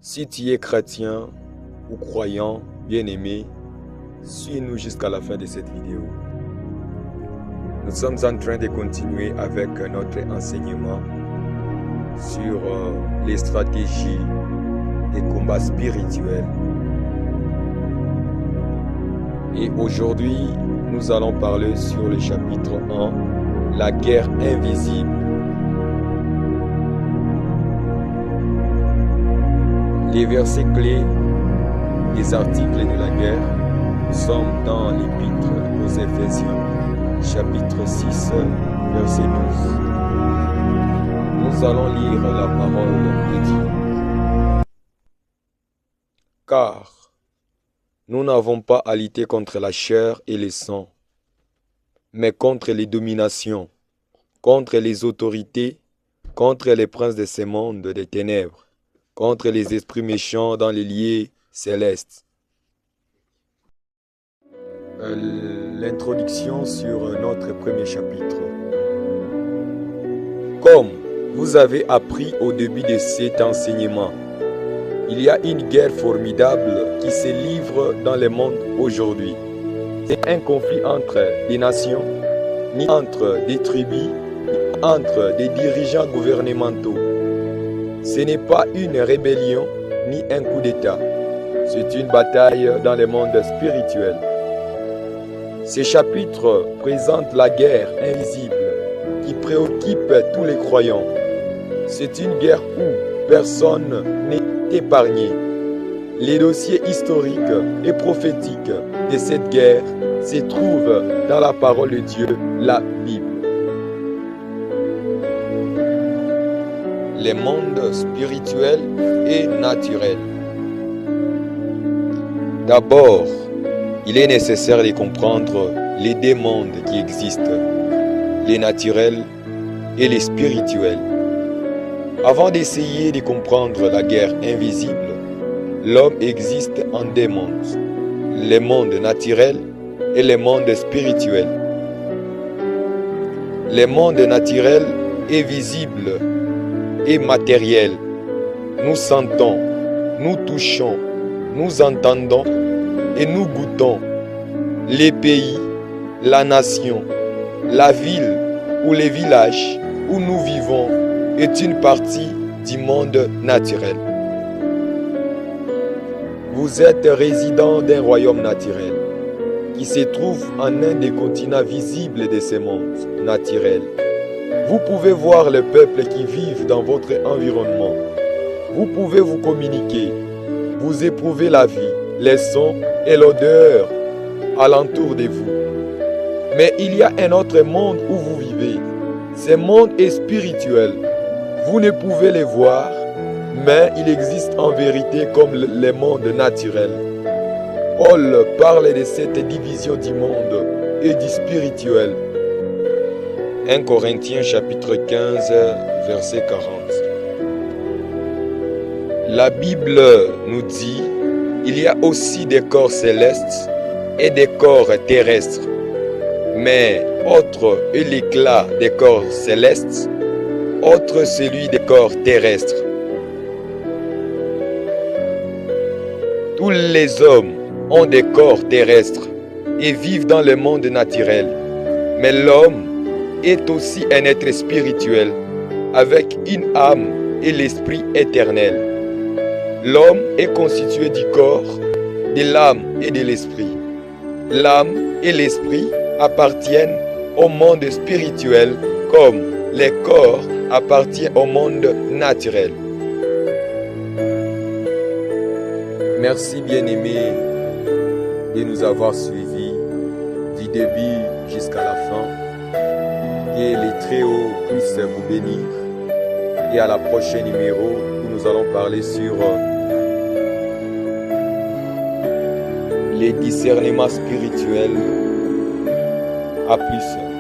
Si tu es chrétien ou croyant, bien-aimé, suis-nous jusqu'à la fin de cette vidéo. Nous sommes en train de continuer avec notre enseignement sur les stratégies des combats spirituels. Et aujourd'hui, nous allons parler sur le chapitre 1, la guerre invisible. Les versets clés des articles de la guerre, nous sommes dans l'épître aux Éphésiens, chapitre 6, verset 12. Nous allons lire la parole de Dieu. Car nous n'avons pas à lutter contre la chair et le sang, mais contre les dominations, contre les autorités, contre les princes de ce monde des ténèbres, contre les esprits méchants dans les lieux célestes. L'introduction sur notre premier chapitre. Comme vous avez appris au début de cet enseignement, il y a une guerre formidable qui se livre dans le monde aujourd'hui. C'est un conflit entre des nations, ni entre des tribus, ni entre des dirigeants gouvernementaux. Ce n'est pas une rébellion ni un coup d'État. C'est une bataille dans le monde spirituel. Ce chapitre présente la guerre invisible qui préoccupe tous les croyants. C'est une guerre où personne n'est épargné. Les dossiers historiques et prophétiques de cette guerre se trouvent dans la parole de Dieu, la Bible. Les mondes spirituels et naturels. D'abord, il est nécessaire de comprendre les deux mondes qui existent, les naturels et les spirituels. Avant d'essayer de comprendre la guerre invisible, l'homme existe en deux mondes, le monde naturel et le monde spirituel. Le monde naturel est visible et matériel. Nous sentons, nous touchons, nous entendons et nous goûtons. Les pays, la nation, la ville ou les villages où nous vivons est une partie du monde naturel. Vous êtes résident d'un royaume naturel qui se trouve en un des continents visibles de ce monde naturel. Vous pouvez voir les peuples qui vivent dans votre environnement. Vous pouvez vous communiquer. Vous éprouvez la vie, les sons et l'odeur alentour de vous. Mais il y a un autre monde où vous vivez. Ce monde est spirituel. Vous ne pouvez le voir, mais il existe en vérité comme le monde naturel. Paul parle de cette division du monde et du spirituel. 1 Corinthiens chapitre 15, verset 40. La Bible nous dit qu'il y a aussi des corps célestes et des corps terrestres. Mais autre est l'éclat des corps célestes, autre celui des corps terrestres. Tous les hommes ont des corps terrestres et vivent dans le monde naturel. Mais l'homme est aussi un être spirituel avec une âme et l'esprit éternel. L'homme est constitué du corps, de l'âme et de l'esprit. L'âme et l'esprit appartiennent au monde spirituel comme le corps appartient au monde naturel. Merci bien-aimés de nous avoir suivis du début jusqu'à la fin. Que les Très-Hauts puissent vous bénir. Et à la prochaine numéro où nous allons parler sur les discernements spirituels. À plus.